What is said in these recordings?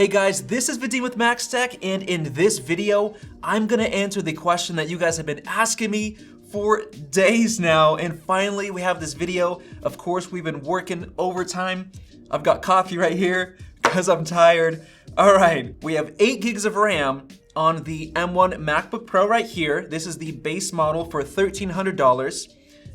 Hey guys, this is Vadim with MaxTech, and in this video, I'm gonna answer the question that you guys have been asking me for days now, and finally we have this video. Of course, we've been working overtime. I've got coffee right here because I'm tired. All right, we have 8 gigs of RAM on the M1 MacBook Pro right here. This is the base model for $1,300,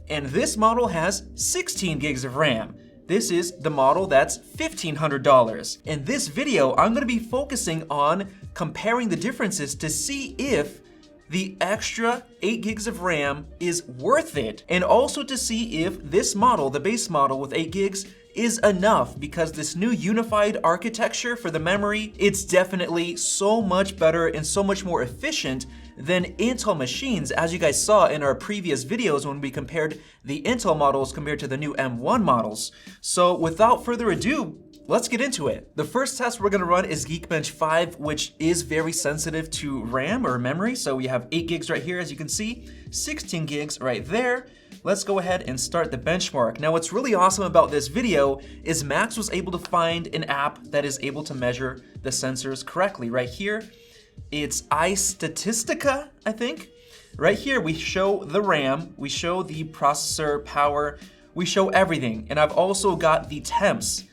and this model has 16 gigs of RAM. This is the model that's $1,500. In this video, I'm gonna be focusing on comparing the differences to see if the extra 8 gigs of RAM is worth it, and also to see if this model, the base model with 8 gigs, is enough, because this new unified architecture for the memory, it's definitely so much better and so much more efficient than Intel machines, as you guys saw in our previous videos when we compared the Intel models compared to the new M1 models. So without further ado, let's get into it. The first test we're gonna run is Geekbench 5, which is very sensitive to RAM or memory. So we have 8 gigs right here, as you can see, 16 gigs right there. Let's go ahead and start the benchmark. Now, what's really awesome about this video is Max was able to find an app that is able to measure the sensors correctly. Right here, it's iStatistica, I think. Right here, we show the RAM, we show the processor power, we show everything. And I've also got the temps.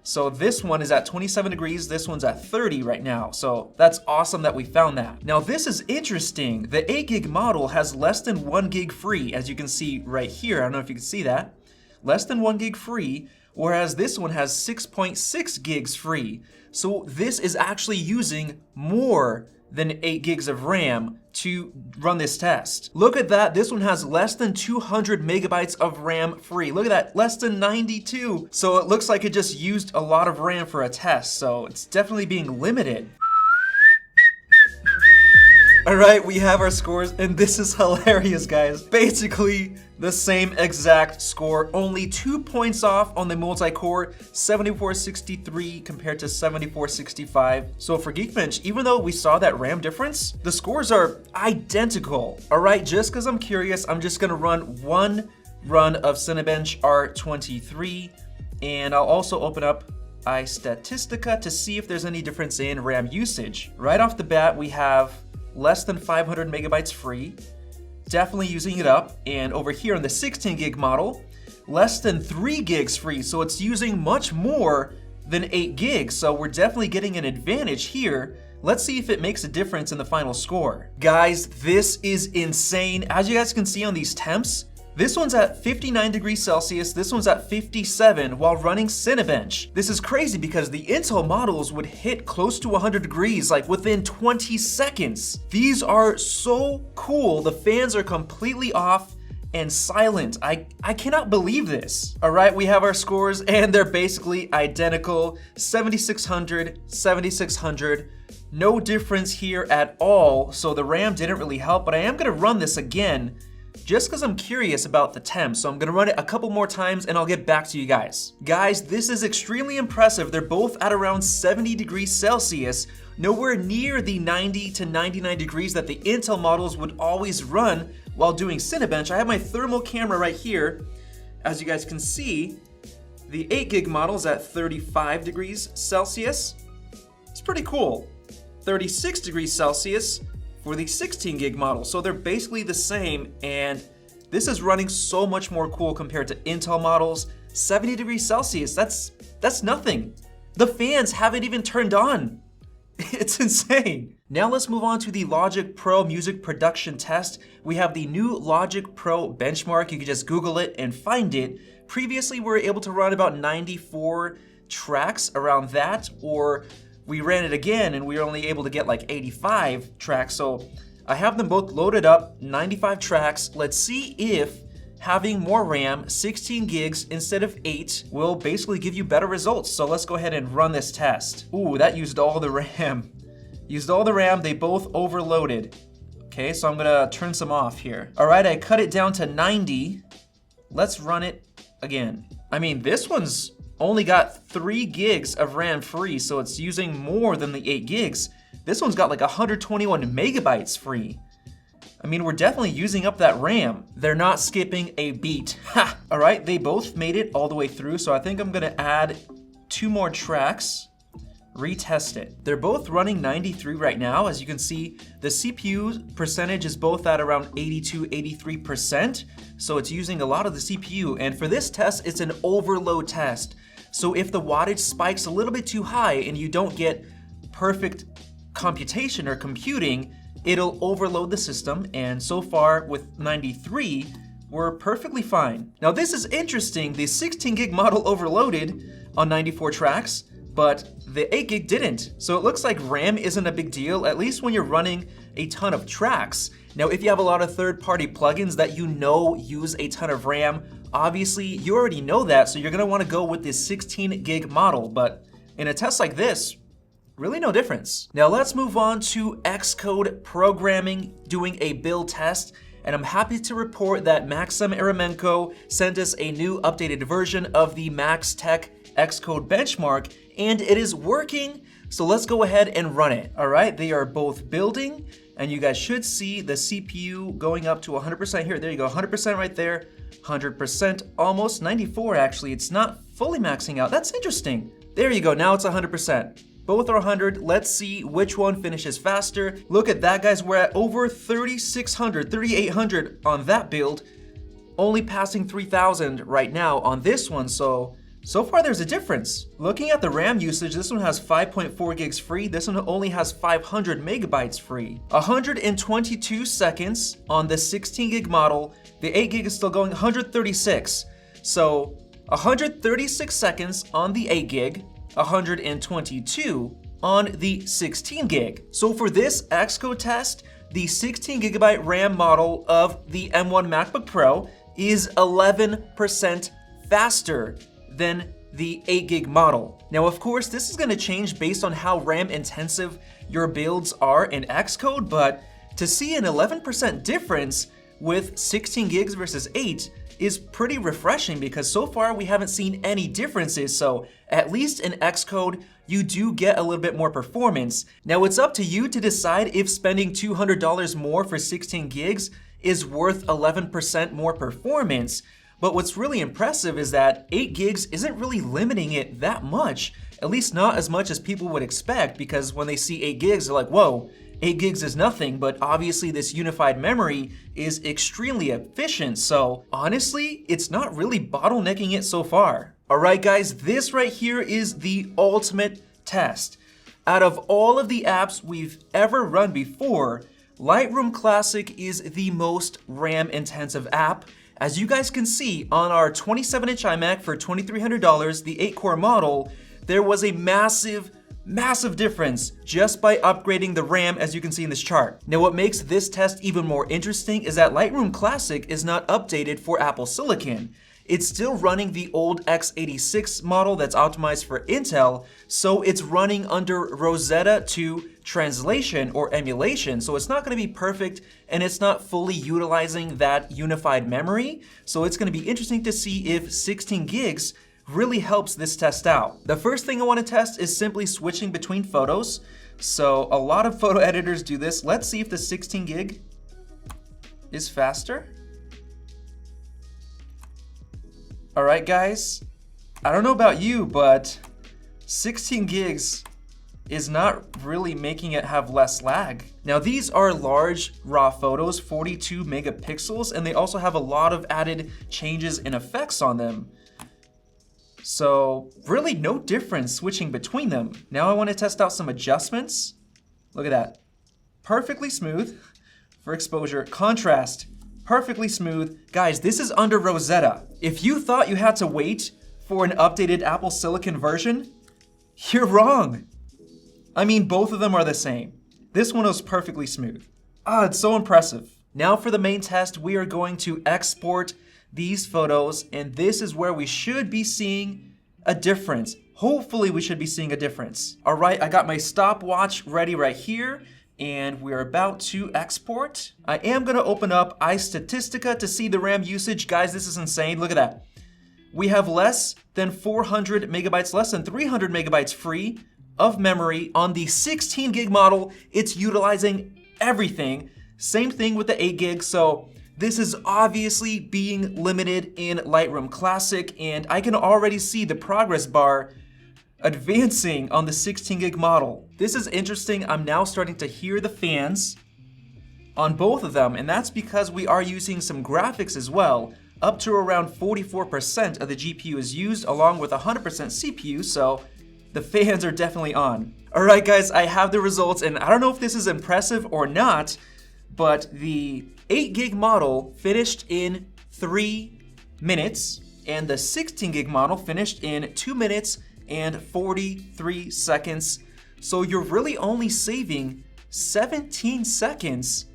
So this one is at 27 degrees, this one's at 30 right now. So that's awesome that we found that. Now this is interesting. The 8 gig model has less than 1 gig free, as you can see right here. I don't know if you can see that. Less than 1 gig free, whereas this one has 6.6 gigs free. So this is actually using more than 8 gigs of RAM to run this test. Look at that, this one has less than 200 megabytes of RAM free. Look at that, less than 92. So it looks like it just used a lot of RAM for a test, so it's definitely being limited. All right, we have our scores, and this is hilarious, guys. Basically, the same exact score, only 2 points off on the multi-core, 7463 compared to 7465. So for Geekbench, even though we saw that RAM difference, the scores are identical. All right, just because I'm curious, I'm just gonna run one run of Cinebench R23, and I'll also open up iStatistica to see if there's any difference in RAM usage. Right off the bat, we have less than 500 megabytes free, definitely using it up. And over here on the 16 gig model, less than 3 gigs free, so it's using much more than 8 gigs, so we're definitely getting an advantage here. Let's see if it makes a difference in the final score. Guys, this is insane. As you guys can see on these temps, this one's at 59 degrees Celsius, this one's at 57 while running Cinebench. This is crazy because the Intel models would hit close to 100 degrees like within 20 seconds. These are so cool. The fans are completely off and silent. I cannot believe this. All right, we have our scores and they're basically identical. 7600, 7600. No difference here at all. So the RAM didn't really help, but I am gonna run this again just because I'm curious about the temps. So I'm gonna run it a couple more times and I'll get back to you guys. Guys, this is extremely impressive. They're both at around 70 degrees Celsius, nowhere near the 90 to 99 degrees that the Intel models would always run while doing Cinebench. I have my thermal camera right here. As you guys can see, the 8 gig model is at 35 degrees Celsius. It's pretty cool. 36 degrees Celsius for the 16 gig model. So they're basically the same, and this is running so much more cool compared to Intel models. 70 degrees Celsius, that's nothing. The fans haven't even turned on. It's insane. Now let's move on to the Logic Pro music production test. We have the new Logic Pro benchmark. You can just Google it and find it. Previously, we were able to run about 94 tracks around that, or we ran it again and we were only able to get like 85 tracks. So I have them both loaded up, 95 tracks. Let's see if having more RAM, 16 gigs instead of 8, will basically give you better results. So let's go ahead and run this test. Ooh, that used all the RAM. Used all the RAM, they both overloaded. Okay, so I'm gonna turn some off here. All right, I cut it down to 90. Let's run it again. I mean, this one's only got 3 gigs of RAM free, so it's using more than the 8 gigs. This one's got like 121 megabytes free. I mean, we're definitely using up that RAM. They're not skipping a beat. Ha! All right, they both made it all the way through, so I think I'm gonna add 2 more tracks. retest it. They're both running 93 right now. As you can see, the CPU percentage is both at around 82, 83%. So it's using a lot of the CPU. And for this test, it's an overload test. So if the wattage spikes a little bit too high and you don't get perfect computation or computing, it'll overload the system. And so far with 93, we're perfectly fine. Now this is interesting. The 16 gig model overloaded on 94 tracks, but the 8 gig didn't. So it looks like RAM isn't a big deal, at least when you're running a ton of tracks. Now, if you have a lot of third-party plugins that you know use a ton of RAM, obviously you already know that, so you're gonna wanna go with this 16 gig model. But in a test like this, really no difference. Now let's move on to Xcode programming, doing a build test. And I'm happy to report that Maxim Eremenko sent us a new updated version of the Max Tech Xcode benchmark, and it is working. So let's go ahead and run it. All right, they are both building, and you guys should see the CPU going up to 100% here. There you go, 100% right there, 100%, almost 94 actually. It's not fully maxing out. That's interesting. There you go, now it's 100%. Both are 100. Let's see which one finishes faster. Look at that, guys. We're at over 3,600, 3,800 on that build, only passing 3,000 right now on this one. So far there's a difference. Looking at the RAM usage, this one has 5.4 gigs free. This one only has 500 megabytes free. 122 seconds on the 16 gig model. The 8 gig is still going 136. So 136 seconds on the 8 gig. 122 on the 16 gig. So for this Xcode test, the 16 gigabyte RAM model of the M1 MacBook Pro is 11% faster than the 8 gig model. Now, of course, this is gonna change based on how RAM intensive your builds are in Xcode, but to see an 11% difference with 16 gigs versus 8 is pretty refreshing, because so far we haven't seen any differences. So at least in Xcode, you do get a little bit more performance. Now it's up to you to decide if spending $200 more for 16 gigs is worth 11% more performance. But what's really impressive is that 8 gigs isn't really limiting it that much, at least not as much as people would expect, because when they see 8 gigs, they're like, whoa, 8 gigs is nothing. But obviously this unified memory is extremely efficient. So honestly, it's not really bottlenecking it so far. All right, guys, this right here is the ultimate test. Out of all of the apps we've ever run before, Lightroom Classic is the most RAM intensive app. As you guys can see on our 27-inch iMac for $2,300, the 8-core model, there was a massive difference just by upgrading the RAM, as you can see in this chart. Now what makes this test even more interesting is that Lightroom Classic is not updated for Apple Silicon. It's still running the old x86 model that's optimized for Intel, so it's running under Rosetta 2 translation or emulation, so it's not going to be perfect and it's not fully utilizing that unified memory. So it's going to be interesting to see if 16 gigs really helps this test out. The first thing I want to test is simply switching between photos. So a lot of photo editors do this. Let's see if the 16 gig is faster. All right, guys, I don't know about you, but 16 gigs is not really making it have less lag. Now these are large raw photos, 42 megapixels, and they also have a lot of added changes and effects on them. So really no difference switching between them. Now I want to test out some adjustments. Look at that. Perfectly smooth for exposure. Contrast, perfectly smooth. Guys, this is under Rosetta. If you thought you had to wait for an updated Apple Silicon version, you're wrong. I mean, both of them are the same. This one was perfectly smooth. It's so impressive. Now for the main test, we are going to export these photos, and this is where we should be seeing a difference. Hopefully we should be seeing a difference. All right, I got my stopwatch ready right here, and we're about to export. I am gonna open up iStatistica to see the RAM usage. Guys, this is insane, look at that. We have less than 400 megabytes, less than 300 megabytes free of memory on the 16 gig model. It's utilizing everything. Same thing with the 8 gig, so this is obviously being limited in Lightroom Classic, and I can already see the progress bar advancing on the 16 gig model. This is interesting. I'm now starting to hear the fans on both of them, and that's because we are using some graphics as well. Up to around 44% of the GPU is used along with 100% CPU, so the fans are definitely on. Alright guys, I have the results, and I don't know if this is impressive or not, but the 8 gig model finished in 3 minutes, and the 16 gig model finished in 2 minutes and 43 seconds. So you're really only saving 17 seconds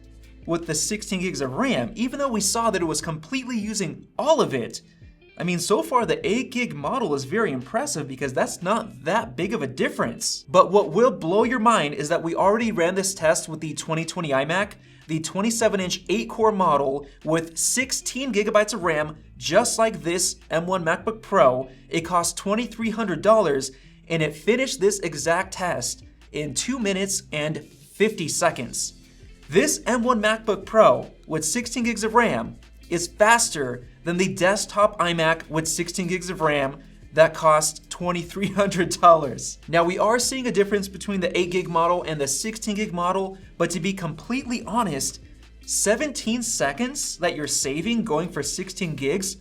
with the 16 gigs of RAM, even though we saw that it was completely using all of it. I mean, so far the 8 gig model is very impressive because that's not that big of a difference. But what will blow your mind is that we already ran this test with the 2020 iMac, the 27-inch 8-core model with 16 gigabytes of RAM, just like this M1 MacBook Pro. It cost $2,300 and it finished this exact test in 2 minutes and 50 seconds. This M1 MacBook Pro with 16 gigs of RAM is faster than the desktop iMac with 16 gigs of RAM that cost $2,300. Now we are seeing a difference between the 8 gig model and the 16 gig model, but to be completely honest, 17 seconds that you're saving going for 16 gigs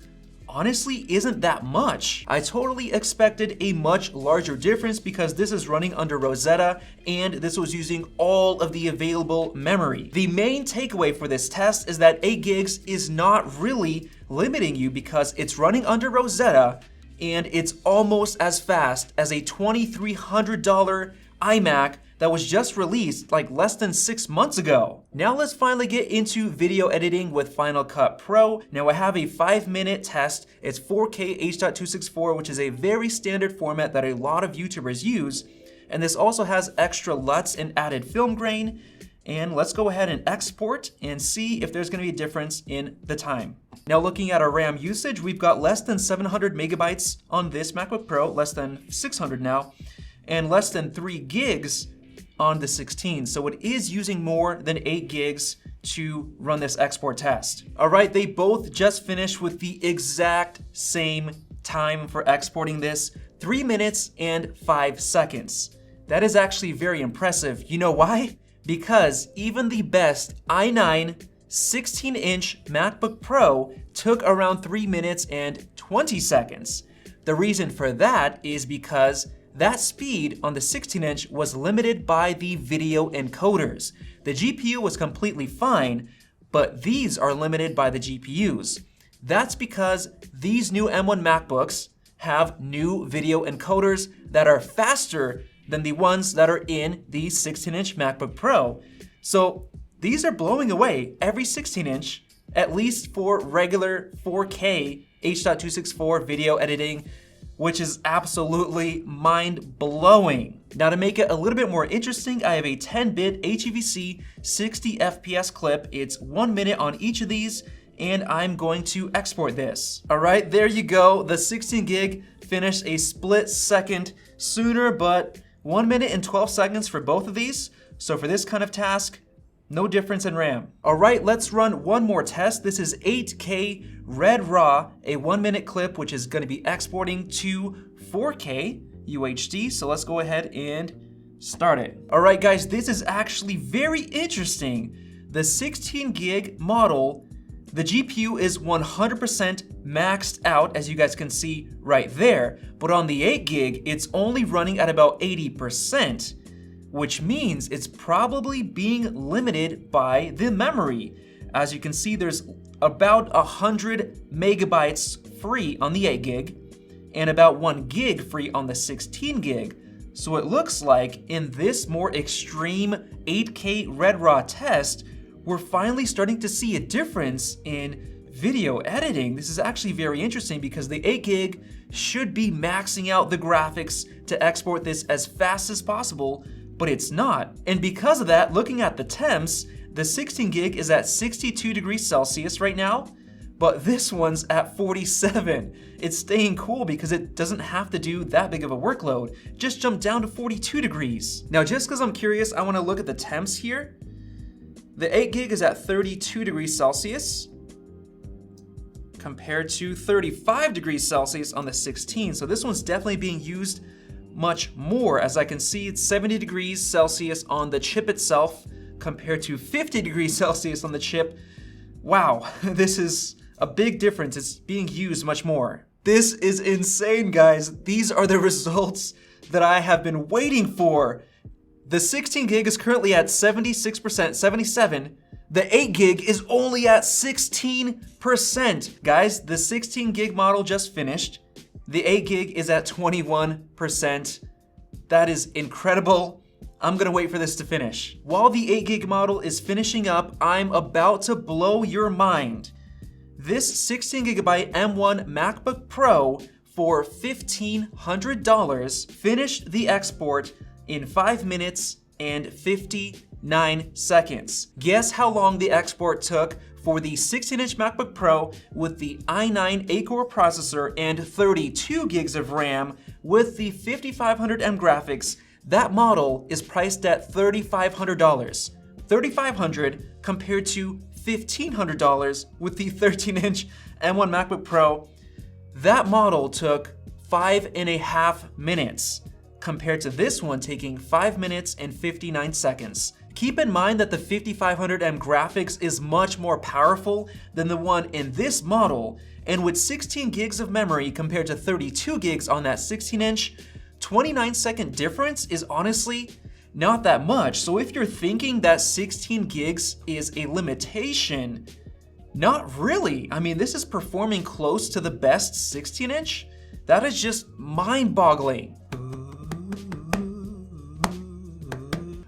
honestly isn't that much. I totally expected a much larger difference because this is running under Rosetta and this was using all of the available memory. The main takeaway for this test is that 8 gigs is not really limiting you because it's running under Rosetta and it's almost as fast as a $2,300 iMac that was just released like less than 6 months ago. Now let's finally get into video editing with Final Cut Pro. Now I have a 5-minute test. It's 4K H.264, which is a very standard format that a lot of YouTubers use. And this also has extra LUTs and added film grain. And let's go ahead and export and see if there's gonna be a difference in the time. Now looking at our RAM usage, we've got less than 700 megabytes on this MacBook Pro, less than 600 now, and less than 3 gigs on the 16. So it is using more than 8 gigs to run this export test. All right, they both just finished with the exact same time for exporting this, 3 minutes and 5 seconds. That is actually very impressive. You know why? Because even the best i9 16-inch MacBook Pro took around 3 minutes and 20 seconds. The reason for that is because that speed on the 16-inch was limited by the video encoders. The GPU was completely fine, but these are limited by the GPUs. That's because these new M1 MacBooks have new video encoders that are faster than the ones that are in the 16-inch MacBook Pro. So these are blowing away every 16-inch, at least for regular 4K H.264 video editing, which is absolutely mind-blowing. Now to make it a little bit more interesting, I have a 10-bit HEVC 60 FPS clip. It's 1 minute on each of these, and I'm going to export this. All right, there you go. The 16 gig finished a split second sooner, but 1 minute and 12 seconds for both of these. So for this kind of task, no difference in RAM. All right, let's run one more test. This is 8K Red RAW, a 1 minute clip, which is gonna be exporting to 4K UHD. So let's go ahead and start it. All right, guys, this is actually very interesting. The 16 gig model, the GPU is 100% maxed out, as you guys can see right there. But on the 8 gig, it's only running at about 80%. Which means it's probably being limited by the memory. As you can see, there's about 100 megabytes free on the 8 gig and about 1 gig free on the 16 gig. So it looks like in this more extreme 8K Red RAW test, we're finally starting to see a difference in video editing. This is actually very interesting because the 8 gig should be maxing out the graphics to export this as fast as possible, but it's not. And because of that, looking at the temps, the 16 gig is at 62 degrees Celsius right now, but this one's at 47. It's staying cool because it doesn't have to do that big of a workload. Just jump down to 42 degrees. Now, just because I'm curious, I wanna look at the temps here. The 8 gig is at 32 degrees Celsius compared to 35 degrees Celsius on the 16. So this one's definitely being used much more. As I can see, it's 70 degrees Celsius on the chip itself compared to 50 degrees Celsius on the chip. Wow, this is a big difference. It's being used much more. This is insane, guys. These are the results that I have been waiting for. The 16 gig is currently at 76%, 77. The 8 gig is only at 16%. Guys, the 16 gig model just finished. The 8 gig is at 21%. That is incredible. I'm gonna wait for this to finish. While the 8 gig model is finishing up, I'm about to blow your mind. This 16 gigabyte M1 MacBook Pro for $1,500 finished the export in 5 minutes and 59 seconds. Guess how long the export took for the 16-inch MacBook Pro with the i9 8-core processor and 32 gigs of RAM with the 5500M graphics. That model is priced at $3,500. $3,500 compared to $1,500 with the 13-inch M1 MacBook Pro. That model took 5.5 minutes compared to this one taking 5 minutes and 59 seconds. Keep in mind that the 5500M graphics is much more powerful than the one in this model, and with 16 gigs of memory compared to 32 gigs on that 16-inch, 29-second difference is honestly not that much. So if you're thinking that 16 gigs is a limitation, not really. I mean, this is performing close to the best 16-inch. That is just mind-boggling.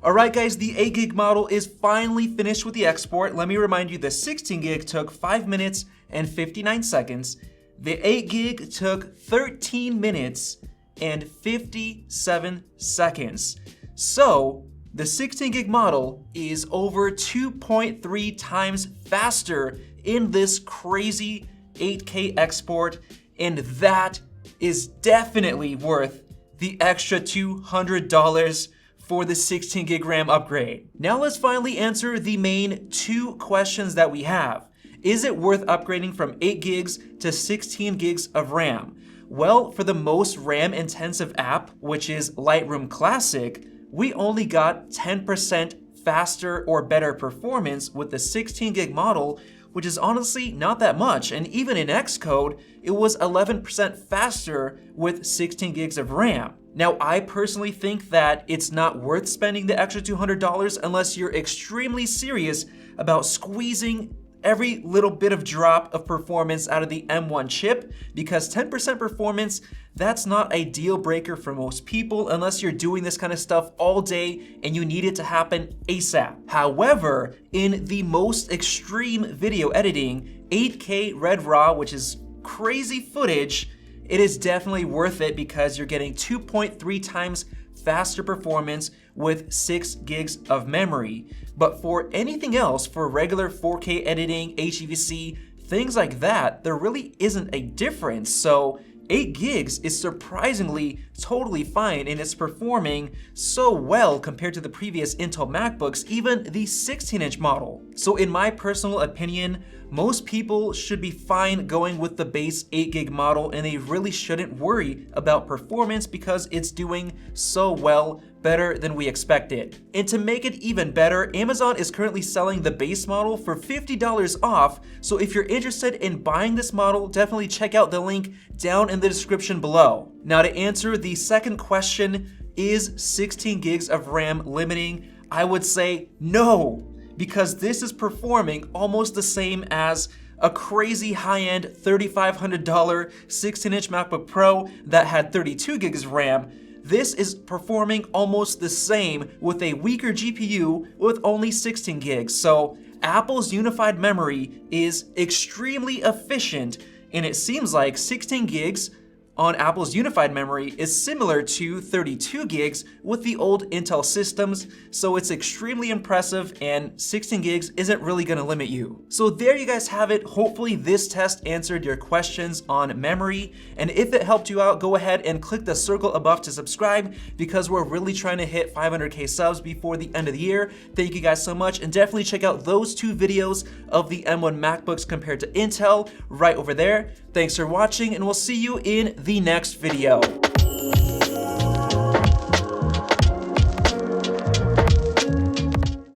Alright guys, the 8 gig model is finally finished with the export. Let me remind you, the 16 gig took 5 minutes and 59 seconds. The 8 gig took 13 minutes and 57 seconds. So, the 16 gig model is over 2.3 times faster in this crazy 8K export, and that is definitely worth the extra $200 for the 16 gig RAM upgrade. Now let's finally answer the main 2 questions that we have. Is it worth upgrading from 8 gigs to 16 gigs of RAM? Well, for the most RAM intensive app, which is Lightroom Classic, we only got 10% faster or better performance with the 16 gig model, which is honestly not that much. And even in Xcode, it was 11% faster with 16 gigs of RAM. Now, I personally think that it's not worth spending the extra $200 unless you're extremely serious about squeezing every little bit of drop of performance out of the M1 chip, because 10% performance, that's not a deal breaker for most people unless you're doing this kind of stuff all day and you need it to happen ASAP. However, in the most extreme video editing, 8K Red RAW, which is crazy footage, it is definitely worth it because you're getting 2.3 times faster performance with 6 gigs of memory. But for anything else, for regular 4K editing, HEVC, things like that, there really isn't a difference. So 8 gigs is surprisingly totally fine, and it's performing so well compared to the previous Intel MacBooks, even the 16-inch model. So in my personal opinion, most people should be fine going with the base 8 gig model, and they really shouldn't worry about performance because it's doing so well, better than we expected. And to make it even better, Amazon is currently selling the base model for $50 off, so if you're interested in buying this model, definitely check out the link down in the description below. Now to answer the second question, is 16 gigs of RAM limiting? I would say no, because this is performing almost the same as a crazy high-end $3,500 16-inch MacBook Pro that had 32 gigs of RAM. This is performing almost the same with a weaker GPU with only 16 gigs. So Apple's unified memory is extremely efficient, and it seems like 16 gigs on Apple's unified memory is similar to 32 gigs with the old Intel systems, so it's extremely impressive, and 16 gigs isn't really gonna limit you. So there you guys have it. Hopefully this test answered your questions on memory, and if it helped you out, go ahead and click the circle above to subscribe, because we're really trying to hit 500K subs before the end of the year. Thank you guys so much, and definitely check out those 2 videos of the M1 MacBooks compared to Intel right over there. Thanks for watching, and we'll see you in the next video.